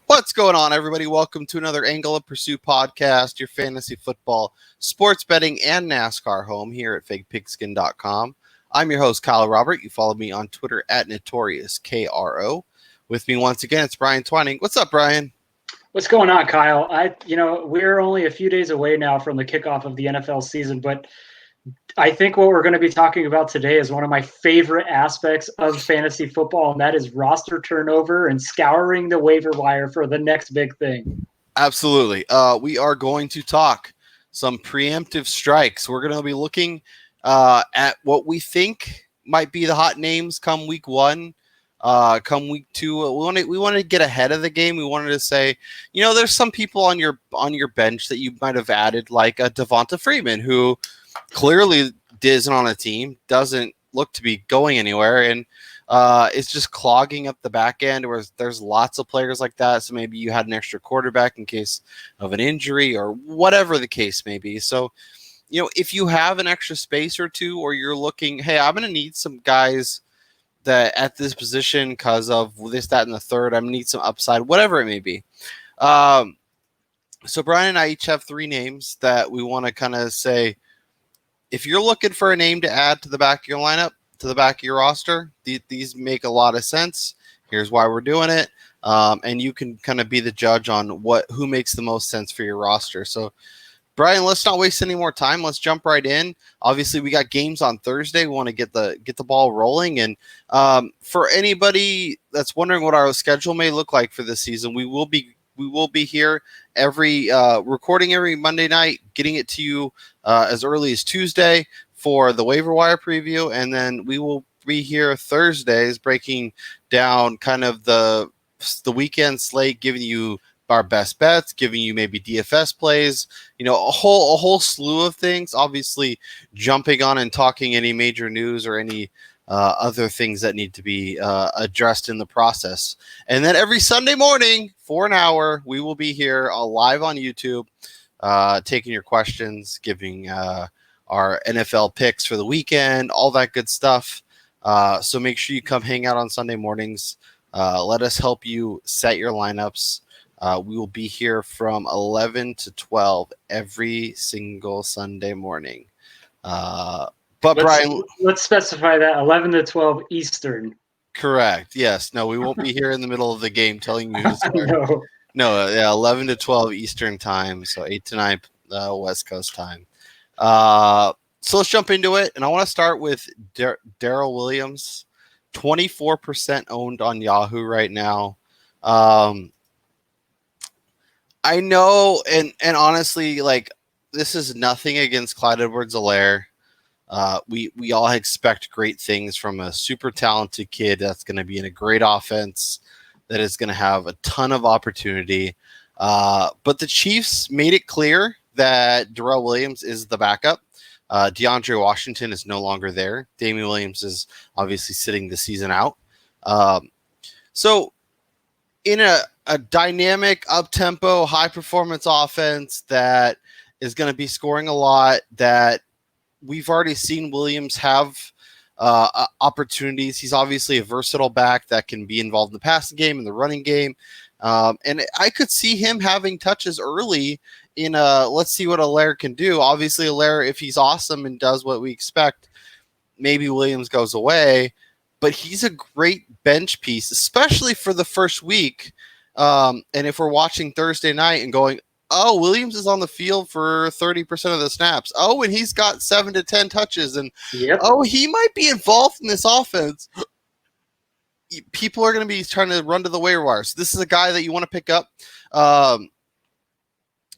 What's going on, everybody? Welcome to another Angle of Pursuit podcast, your fantasy football, sports betting, and NASCAR home here at fakepigskin.com. I'm your host, Kyle Robert. You follow me on Twitter at NotoriousKRO. With me once again, it's Brian Twining. What's up, Brian? What's going on, Kyle? We're only a few days away now from the kickoff of the NFL season, but I think what we're going to be talking about today is one of my favorite aspects of fantasy football, and that is roster turnover and scouring the waiver wire for the next big thing. Absolutely. We are going to talk some preemptive strikes. We're going to be looking at what we think might be the hot names come week one. Come week two, we wanted to get ahead of the game. We wanted to say, there's some people on your bench that you might have added, like a Devonta Freeman, who clearly isn't on a team, doesn't look to be going anywhere, and is just clogging up the back end. Where there's lots of players like that. So maybe you had an extra quarterback in case of an injury or whatever the case may be. So, if you have an extra space or two, or you're looking, hey, I'm going to need some guys that at this position because of this, that, and the third, I'm going to need some upside, whatever it may be. So Brian and I each have three names that we want to kind of say, if you're looking for a name to add to the back of your lineup, to the back of your roster, these make a lot of sense. Here's why we're doing it. And you can kind of be the judge on who makes the most sense for your roster. So Brian, let's not waste any more time. Let's jump right in. Obviously, we got games on Thursday. We want to get the ball rolling. And for anybody that's wondering what our schedule may look like for this season, we will be here recording every Monday night, getting it to you as early as Tuesday for the waiver wire preview, and then we will be here Thursdays breaking down kind of the weekend slate, giving you our best bets, giving you maybe DFS plays, a whole slew of things. Obviously, jumping on and talking any major news or any other things that need to be addressed in the process. And then every Sunday morning for an hour, we will be here live on YouTube, taking your questions, giving our NFL picks for the weekend, all that good stuff. So make sure you come hang out on Sunday mornings. Let us help you set your lineups. We will be here from 11 to 12 every single Sunday morning. Brian, let's specify that 11 to 12 Eastern. Correct. Yes. No, we won't be here in the middle of the game telling you who's scoring. No, 11 to 12 Eastern time, so 8 to 9 West Coast time. So let's jump into it, and I want to start with Darrell Williams, 24% owned on Yahoo right now. I know, and honestly, like, this is nothing against Clyde Edwards-Helaire. We all expect great things from a super talented kid that's going to be in a great offense, that is going to have a ton of opportunity. But the Chiefs made it clear that Darrell Williams is the backup. DeAndre Washington is no longer there. Damian Williams is obviously sitting the season out. So in a dynamic, up-tempo, high-performance offense that is going to be scoring a lot, that we've already seen Williams have opportunities. He's obviously a versatile back that can be involved in the passing game and the running game. And I could see him having touches early in let's see what Helaire can do. Obviously, Helaire, if he's awesome and does what we expect, maybe Williams goes away. But he's a great bench piece, especially for the first week. And if we're watching Thursday night and going, oh, Williams is on the field for 30% of the snaps. Oh, and he's got 7 to 10 touches. And oh, he might be involved in this offense. People are going to be trying to run to the waiver wires. This is a guy that you want to pick up.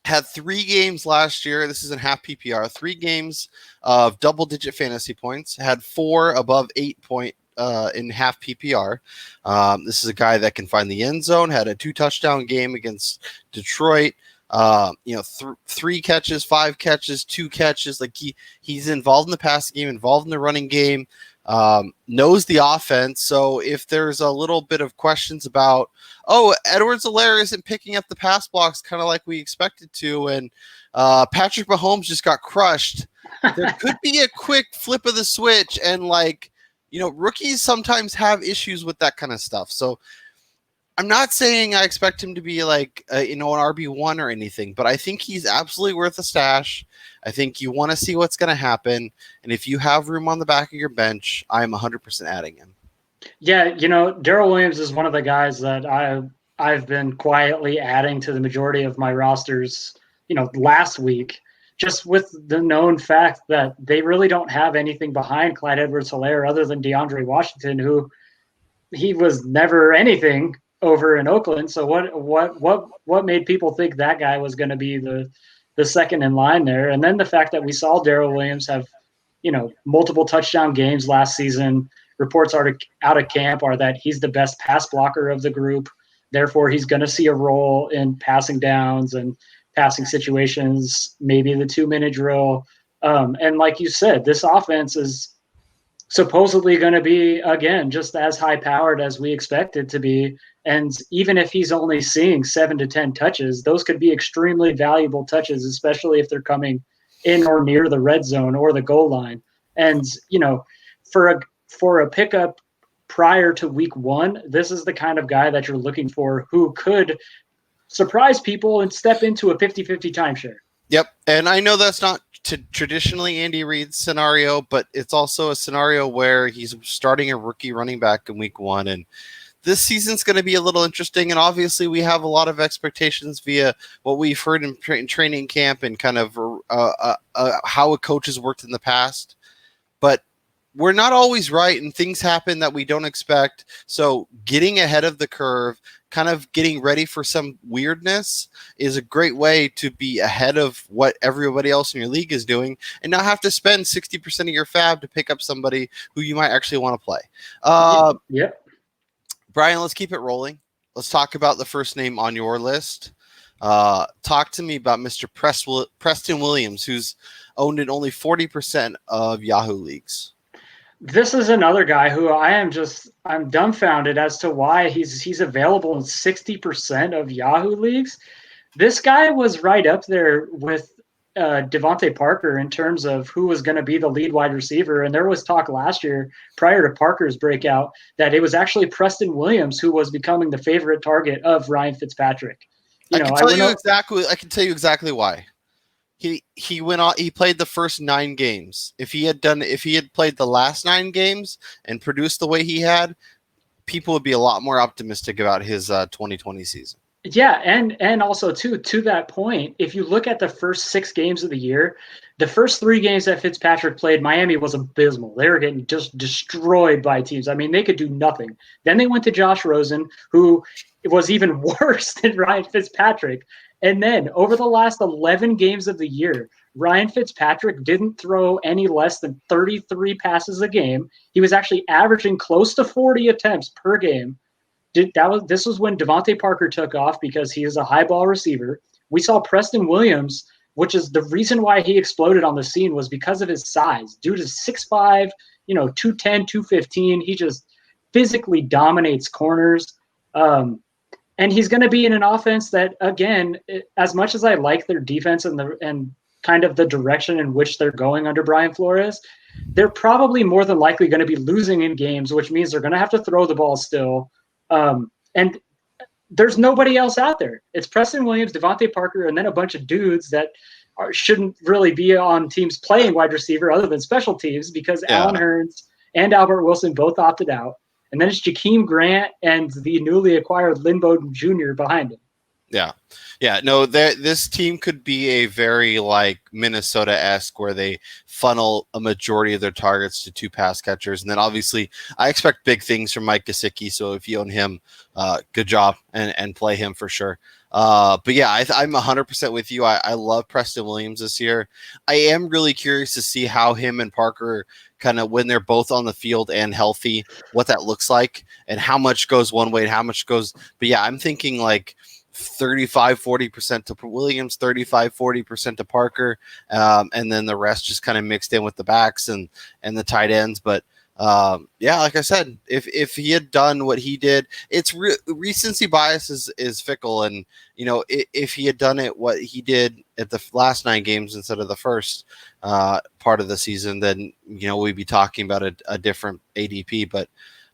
Had 3 games last year. This is in half PPR. 3 games of double-digit fantasy points. Had 4 above 8 point in half PPR. This is a guy that can find the end zone. Had a 2-touchdown game against Detroit. 3 catches, 5 catches, 2 catches. Like he's involved in the passing game, involved in the running game. Knows the offense. So if there's a little bit of questions about, Edwards-Helaire isn't picking up the pass blocks kind of like we expected to, and Patrick Mahomes just got crushed, there could be a quick flip of the switch, and rookies sometimes have issues with that kind of stuff. So I'm not saying I expect him to be like, an RB1 or anything, but I think he's absolutely worth a stash. I think you want to see what's going to happen. And if you have room on the back of your bench, I'm 100% adding him. Yeah, Darrell Williams is one of the guys that I've been quietly adding to the majority of my rosters, last week, just with the known fact that they really don't have anything behind Clyde Edwards-Helaire other than DeAndre Washington, who he was never anything over in Oakland. So what made people think that guy was going to be the second in line there? And then the fact that we saw Darrell Williams have, multiple touchdown games last season. Reports out of camp are that he's the best pass blocker of the group. Therefore, he's going to see a role in passing downs and passing situations, maybe the 2-minute drill. And like you said, this offense is supposedly going to be, again, just as high powered as we expect it to be. And even if he's only seeing 7 to 10 touches, those could be extremely valuable touches, especially if they're coming in or near the red zone or the goal line. And, for a pickup prior to week 1, this is the kind of guy that you're looking for who could surprise people and step into a 50-50 timeshare. Yep. And I know that's not traditionally Andy Reid's scenario, but it's also a scenario where he's starting a rookie running back in week 1. And this season's going to be a little interesting. And obviously we have a lot of expectations via what we've heard in training camp and kind of how a coach has worked in the past. But we're not always right, and things happen that we don't expect. So getting ahead of the curve, kind of getting ready for some weirdness, is a great way to be ahead of what everybody else in your league is doing and not have to spend 60% of your fab to pick up somebody who you might actually want to play. Yep. Brian, let's keep it rolling. Let's talk about the first name on your list. Talk to me about Mr. Preston Williams, who's owned in only 40% of Yahoo leagues. This is another guy who I'm dumbfounded as to why he's available in 60% of Yahoo leagues. This guy was right up there with Devontae Parker in terms of who was going to be the lead wide receiver. And there was talk last year prior to Parker's breakout that it was actually Preston Williams who was becoming the favorite target of Ryan Fitzpatrick. I can tell you exactly why. He went on. He played the first 9 games. If he had played the last 9 games and produced the way he had, people would be a lot more optimistic about his 2020 season. Yeah, and also too, to that point, if you look at the first 6 games of the year, the first 3 games that Fitzpatrick played, Miami was abysmal. They were getting just destroyed by teams. I mean, they could do nothing. Then they went to Josh Rosen, who was even worse than Ryan Fitzpatrick. And then over the last 11 games of the year, Ryan Fitzpatrick didn't throw any less than 33 passes a game. He was actually averaging close to 40 attempts per game. This was when Devontae Parker took off because he is a high ball receiver. We saw Preston Williams, which is the reason why he exploded on the scene, was because of his size. Dude is 6'5", 210, 215. He just physically dominates corners. And he's going to be in an offense that, again, as much as I like their defense and kind of the direction in which they're going under Brian Flores, they're probably more than likely going to be losing in games, which means they're going to have to throw the ball still. And there's nobody else out there. It's Preston Williams, Devontae Parker, and then a bunch of dudes that shouldn't really be on teams playing wide receiver other than special teams because Allen Hurns and Albert Wilson both opted out. And then it's Jakeem Grant and the newly acquired Lynn Bowden Jr. behind him. Yeah. No, this team could be a very like Minnesota-esque where they funnel a majority of their targets to 2 pass catchers. And then obviously I expect big things from Mike Gesicki. So if you own him, good job and play him for sure. But yeah, I'm 100% with you. I love Preston Williams this year. I am really curious to see how him and Parker kind of, when they're both on the field and healthy, what that looks like and how much goes one way and how much goes. But yeah, I'm thinking like 35-40% to Williams, 35-40% to Parker, and then the rest just kind of mixed in with the backs and the tight ends. But yeah, like I said, if he had done what he did, it's recency bias is fickle, and if he had done it what he did at the last 9 games instead of the first part of the season, then we'd be talking about a different ADP. But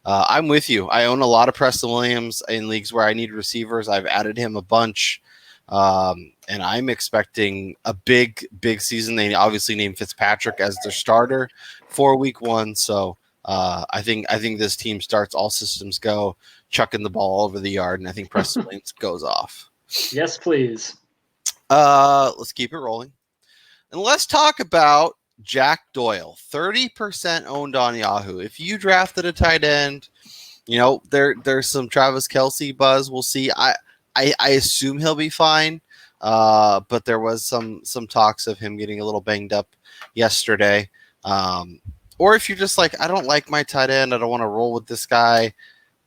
I'm with you. I own a lot of Preston Williams in leagues where I need receivers. I've added him a bunch, and I'm expecting a big season. They obviously named Fitzpatrick as their starter for Week 1, so I think this team starts all systems go, chucking the ball all over the yard, and I think Preston Williams goes off. Yes, please. Let's keep it rolling, and let's talk about Jack Doyle, 30% owned on Yahoo. If you drafted a tight end, there's some Travis Kelce buzz. We'll see. I assume he'll be fine, but there was some talks of him getting a little banged up yesterday. Or if you're just like, I don't like my tight end, I don't want to roll with this guy.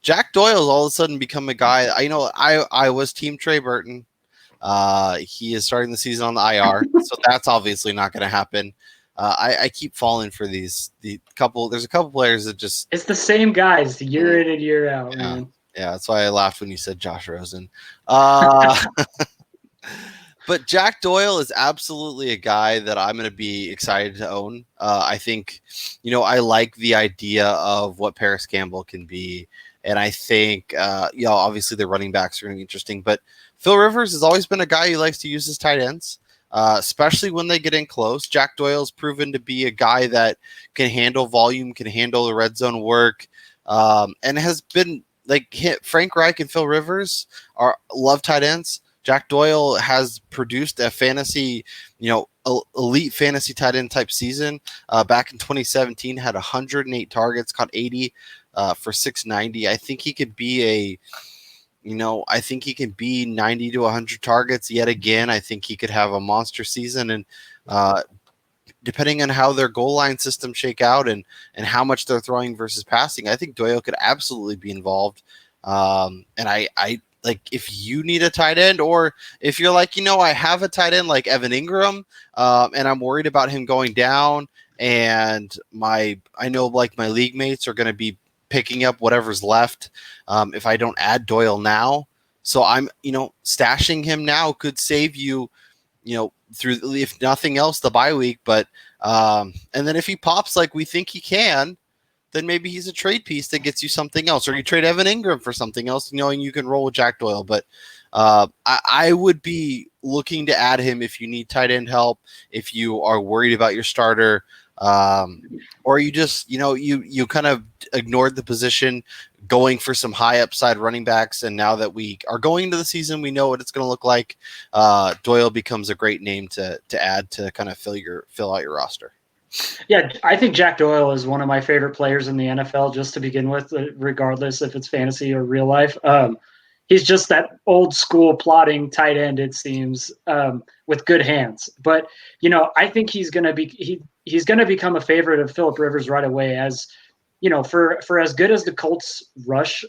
Jack Doyle's all of a sudden become a guy. I was team Trey Burton. He is starting the season on the IR, so that's obviously not going to happen. I keep falling for there's a couple players that just, it's the same guys year in and year out, man. Yeah, that's why I laughed when you said Josh Rosen. But Jack Doyle is absolutely a guy that I'm going to be excited to own. I think, I like the idea of what Paris Campbell can be. And I think, obviously the running backs are going to be interesting. But Phil Rivers has always been a guy who likes to use his tight ends, especially when they get in close. Jack Doyle's proven to be a guy that can handle volume, can handle the red zone work, and has been Frank Reich and Phil Rivers love tight ends. Jack Doyle has produced a fantasy, elite fantasy tight end type season. Back in 2017, had 108 targets, caught 80 for 690. I think he could be I think he can be 90 to 100 targets yet again. I think he could have a monster season, and depending on how their goal line system shake out and how much they're throwing versus passing, I think Doyle could absolutely be involved. And I if you need a tight end, or if you're like, I have a tight end like Evan Ingram, and I'm worried about him going down, and I know my league mates are going to be picking up whatever's left if I don't add Doyle now. So I'm, stashing him now could save you, through, if nothing else, the bye week. But and then if he pops like we think he can, then maybe he's a trade piece that gets you something else, or you trade Evan Ingram for something else, knowing you can roll with Jack Doyle. But I would be looking to add him if you need tight end help, if you are worried about your starter, or you just, you kind of ignored the position, going for some high upside running backs. And now that we are going into the season, we know what it's going to look like. Doyle becomes a great name to add to kind of fill out your roster. Yeah, I think Jack Doyle is one of my favorite players in the NFL, just to begin with, regardless if it's fantasy or real life. He's just that old school plotting tight end, it seems, with good hands. But, I think he's going to become a favorite of Phillip Rivers right away, as, for as good as the Colts rush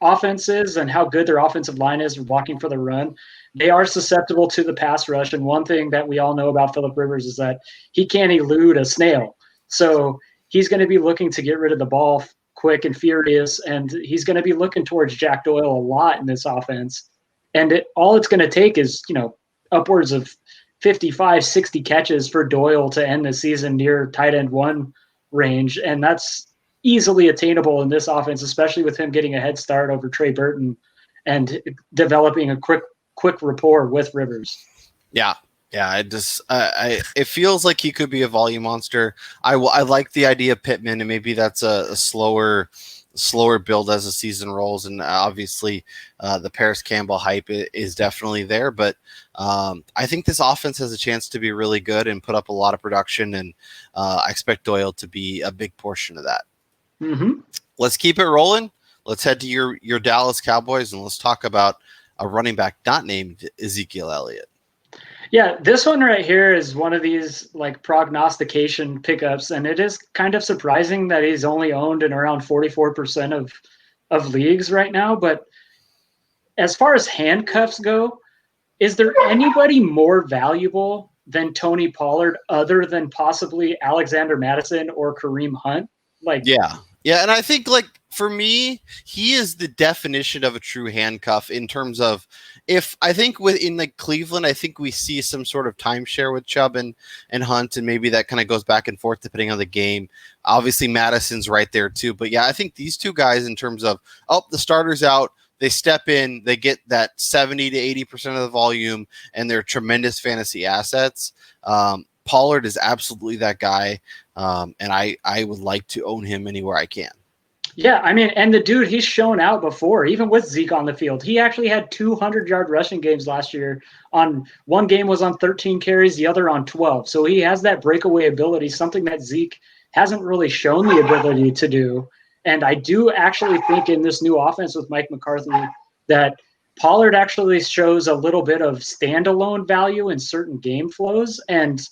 offense is and how good their offensive line is blocking for the run, they are susceptible to the pass rush. And one thing that we all know about Phillip Rivers is that he can't elude a snail. So he's going to be looking to get rid of the ball quick and furious, and he's going to be looking towards Jack Doyle a lot in this offense. And all it's going to take is, upwards of 55, 60 catches for Doyle to end the season near tight end 1 range. And that's easily attainable in this offense, especially with him getting a head start over Trey Burton and developing a quick rapport with Rivers. Yeah. It feels like he could be a volume monster. I like the idea of Pittman, and maybe that's a slower build as the season rolls. And obviously the Paris Campbell hype is definitely there, but I think this offense has a chance to be really good and put up a lot of production. And I expect Doyle to be a big portion of that. Mm-hmm. Let's keep it rolling. Let's head to your Dallas Cowboys, and let's talk about a running back not named Ezekiel Elliott. Yeah, this one right here is one of these prognostication pickups, and it is kind of surprising that he's only owned in around 44% of leagues right now. But as far as handcuffs go, is there anybody more valuable than Tony Pollard other than possibly Alexander Madison or Kareem Hunt? Yeah, and I think for me, he is the definition of a true handcuff in terms of if I think in like Cleveland, I think we see some sort of timeshare with Chubb and Hunt, and maybe that kind of goes back and forth depending on the game. Obviously, Madison's right there too. But yeah, I think these two guys in terms of, the starter's out, they step in, they get that 70 to 80% of the volume, and they're tremendous fantasy assets. Pollard is absolutely that guy, and I would like to own him anywhere I can. Yeah, I mean, and the dude, he's shown out before, even with Zeke on the field. He actually had 200-yard rushing games last year. On one game was on 13 carries, the other on 12. So he has that breakaway ability, something that Zeke hasn't really shown the ability to do. And I do actually think in this new offense with Mike McCarthy that Pollard actually shows a little bit of standalone value in certain game flows. And,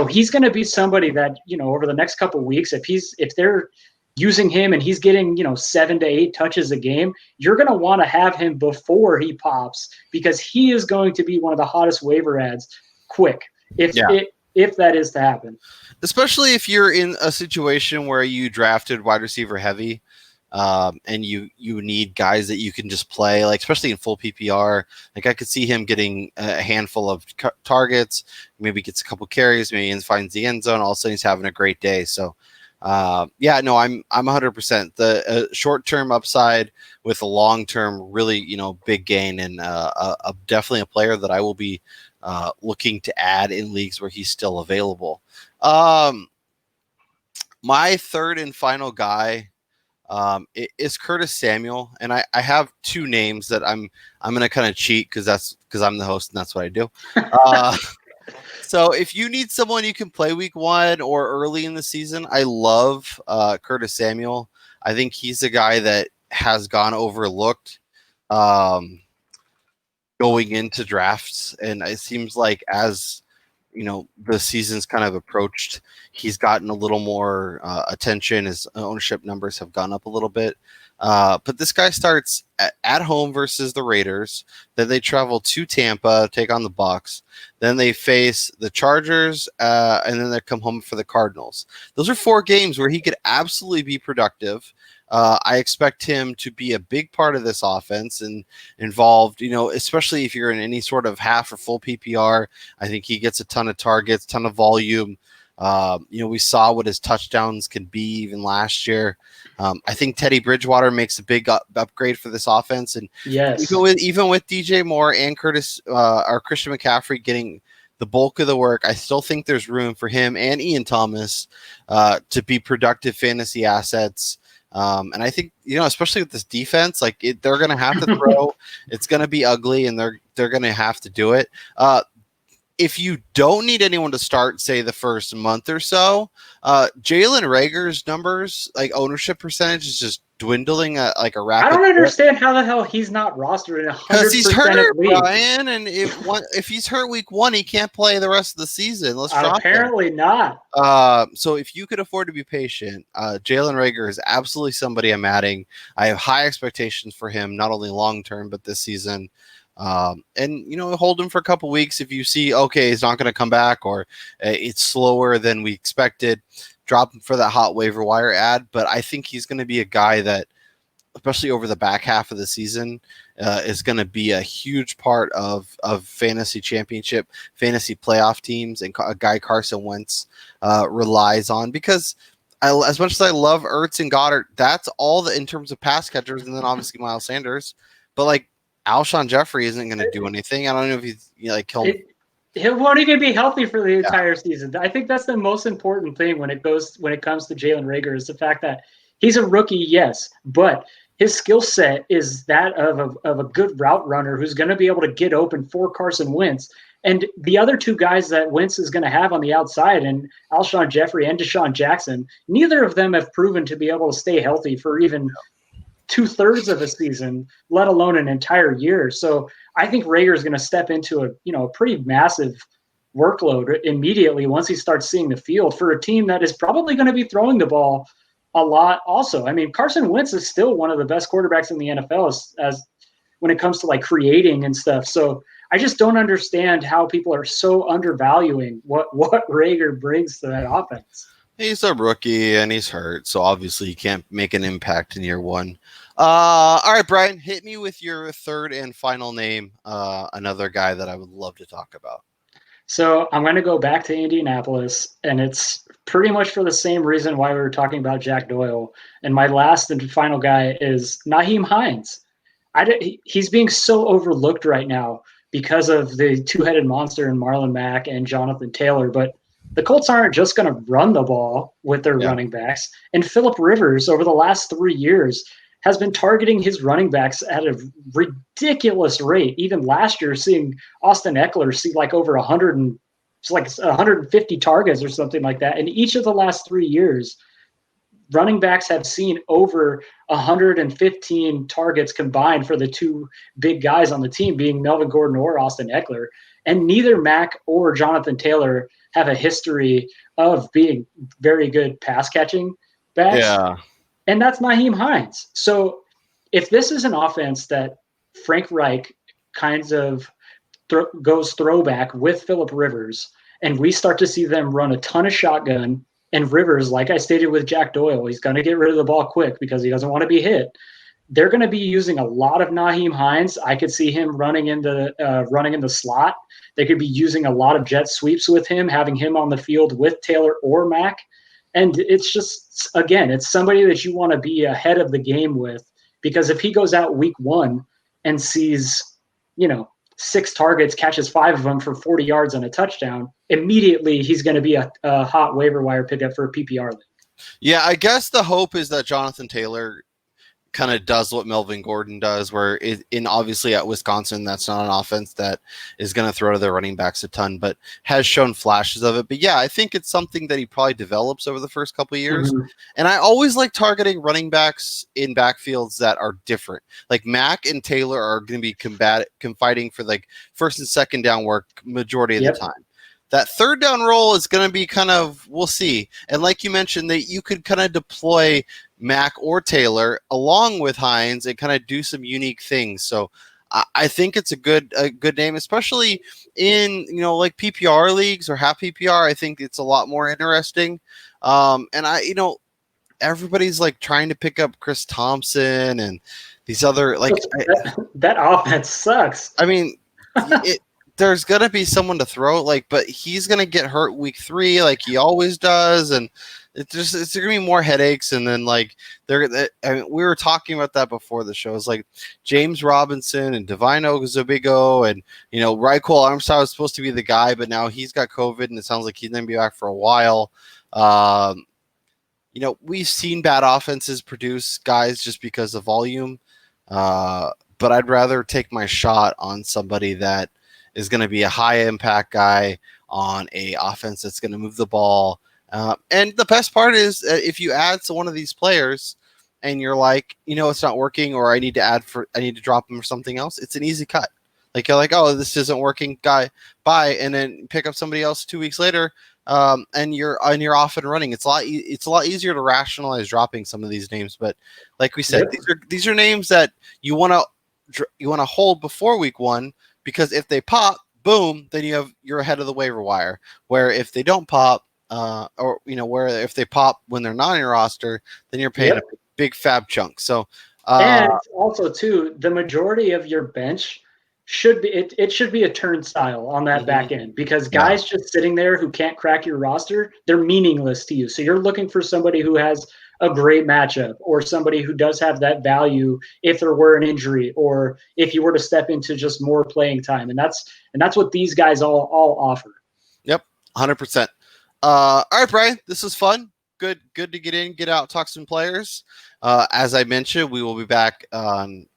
he's going to be somebody that, over the next couple of weeks, if they're using him and he's getting 7 to 8 touches a game, you're going to want to have him before he pops, because he is going to be one of the hottest waiver ads quick if that is to happen, especially if you're in a situation where you drafted wide receiver heavy, and you need guys that you can just play, like especially in full PPR. Like I could see him getting a handful of targets, maybe gets a couple carries, maybe finds the end zone. All of a sudden he's having a great day. So I'm 100% the short-term upside with a long-term really big gain, and definitely a player that I will be looking to add in leagues where he's still available. My third and final guy is Curtis Samuel, and I have two names that I'm going to kind of cheat because I'm the host and that's what I do. So if you need someone you can play week 1 or early in the season, I love Curtis Samuel. I think he's a guy that has gone overlooked going into drafts, and it seems like as the season's kind of approached, he's gotten a little more attention. His ownership numbers have gone up a little bit. But this guy starts at home versus the Raiders. Then they travel to Tampa, take on the Bucs. Then they face the Chargers, and then they come home for the Cardinals. Those are 4 games where he could absolutely be productive. I expect him to be a big part of this offense and involved, especially if you're in any sort of half or full PPR. I think he gets a ton of targets, ton of volume. We saw what his touchdowns can be even last year. I think Teddy Bridgewater makes a big upgrade for this offense, and yes, even with DJ Moore and Christian McCaffrey getting the bulk of the work, I still think there's room for him and Ian Thomas to be productive fantasy assets. And I think, especially with this defense, they're going to have to throw. It's going to be ugly, and they're going to have to do it. If you don't need anyone to start, say, the first month or so, Jalen Reagor's numbers, ownership percentage, is just dwindling at a rapid. I don't understand how the hell he's not rostered in 100% because he's hurt, leagues. Brian, and if he's hurt week 1, he can't play the rest of the season. Let's drop apparently not. So if you could afford to be patient, Jalen Reagor is absolutely somebody I'm adding. I have high expectations for him, not only long term but this season. And hold him for a couple weeks. If you see, okay, he's not going to come back, or it's slower than we expected, drop him for that hot waiver wire ad. But I think he's going to be a guy that, especially over the back half of the season, is going to be a huge part of fantasy championship, fantasy playoff teams, and a guy Carson Wentz relies on, because as much as I love Ertz and Goddard, that's all in terms of pass catchers, and then obviously Miles Sanders. But Alshon Jeffrey isn't going to do anything. I don't know if he's he won't even be healthy for the entire season. I think that's the most important thing when it comes to Jalen Reagor, is the fact that he's a rookie, yes, but his skill set is that of a good route runner who's going to be able to get open for Carson Wentz. And the other two guys that Wentz is going to have on the outside, and Alshon Jeffrey and Deshaun Jackson, neither of them have proven to be able to stay healthy for even 2/3 of a season, let alone an entire year. So I think Reagor is going to step into a pretty massive workload immediately once he starts seeing the field for a team that is probably going to be throwing the ball a lot also. I mean, Carson Wentz is still one of the best quarterbacks in the NFL as when it comes to creating and stuff. So I just don't understand how people are so undervaluing what Reagor brings to that offense. He's a rookie and he's hurt, so obviously he can't make an impact in year one. All right, Brian, hit me with your third and final name. Another guy that I would love to talk about. So I'm going to go back to Indianapolis, and it's pretty much for the same reason why we were talking about Jack Doyle. And my last and final guy is Nyheim Hines. He's being so overlooked right now because of the two-headed monster in Marlon Mack and Jonathan Taylor. But the Colts aren't just going to run the ball with their running backs. And Phillip Rivers, over the last 3 years, has been targeting his running backs at a ridiculous rate. Even last year, seeing Austin Eckler see like over 100 and it's like 150 targets or something like that. And each of the last 3 years, running backs have seen over 115 targets combined for the two big guys on the team, being Melvin Gordon or Austin Eckler. And neither Mack or Jonathan Taylor have a history of being very good pass catching backs. Yeah. And that's Nyheim Hines. So if this is an offense that Frank Reich kinds of goes throwback with Phillip Rivers, and we start to see them run a ton of shotgun, and Rivers, like I stated with Jack Doyle, he's going to get rid of the ball quick because he doesn't want to be hit. They're going to be using a lot of Nyheim Hines. I could see him running in the slot. They could be using a lot of jet sweeps with him, having him on the field with Taylor or Mack. And it's just, again, it's somebody that you want to be ahead of the game with, because if he goes out week 1 and sees, 6 targets, catches 5 of them for 40 yards and a touchdown, immediately he's going to be a hot waiver wire pickup for a PPR league. Yeah, I guess the hope is that Jonathan Taylor kind of does what Melvin Gordon does, where obviously at Wisconsin, that's not an offense that is going to throw to their running backs a ton, but has shown flashes of it. But yeah, I think it's something that he probably develops over the first couple of years. Mm-hmm. And I always like targeting running backs in backfields that are different. Like Mack and Taylor are going to be fighting for like first and second down work majority of the time. That third down role is going to be kind of, we'll see. And like you mentioned, that you could kind of deploy Mack or Taylor along with Hines and kind of do some unique things. So I think it's a good name, especially in, like PPR leagues or half PPR. I think it's a lot more interesting. And everybody's like trying to pick up Chris Thompson and these other that offense sucks. I mean, there's going to be someone to throw, but he's going to get hurt week 3 like he always does. And it's going to be more headaches. And then we were talking about that before the show. It's like James Robinson and Divine Ozobigo and, Raikol Armstead was supposed to be the guy, but now he's got COVID and it sounds like he's going to be back for a while. We've seen bad offenses produce guys just because of volume. But I'd rather take my shot on somebody that is going to be a high impact guy on a offense that's going to move the ball. And the best part is if you add to one of these players and you're like, it's not working, or I need to drop him or something else, it's an easy cut. Like you're like, oh, this isn't working, guy, bye, and then pick up somebody else 2 weeks later, and you're off and running. It's a lot easier to rationalize dropping some of these names. But like we said, these are names that you want to hold before week 1. Because if they pop, boom, then you're ahead of the waiver wire. Where if they don't pop, where if they pop when they're not on your roster, then you're paying a big fab chunk. So, and also too, the majority of your bench should be it should be a turnstile on that back end, because guys just sitting there who can't crack your roster, they're meaningless to you. So you're looking for somebody who has a great matchup, or somebody who does have that value if there were an injury, or if you were to step into just more playing time. And that's what these guys all offer. Yep, 100%. All right, Brian, this was fun. Good to get in, get out, talk some players. As I mentioned, we will be back on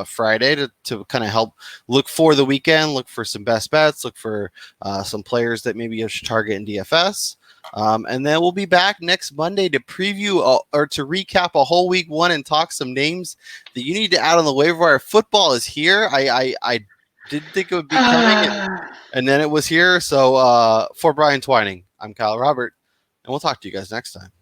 Friday to kind of help look for the weekend, look for some best bets, look for some players that maybe you should target in DFS. And then we'll be back next Monday to preview or to recap a whole week 1 and talk some names that you need to add on the waiver wire. Football is here. I didn't think it would be coming, and then it was here. So for Brian Twining, I'm Kyle Robert, and we'll talk to you guys next time.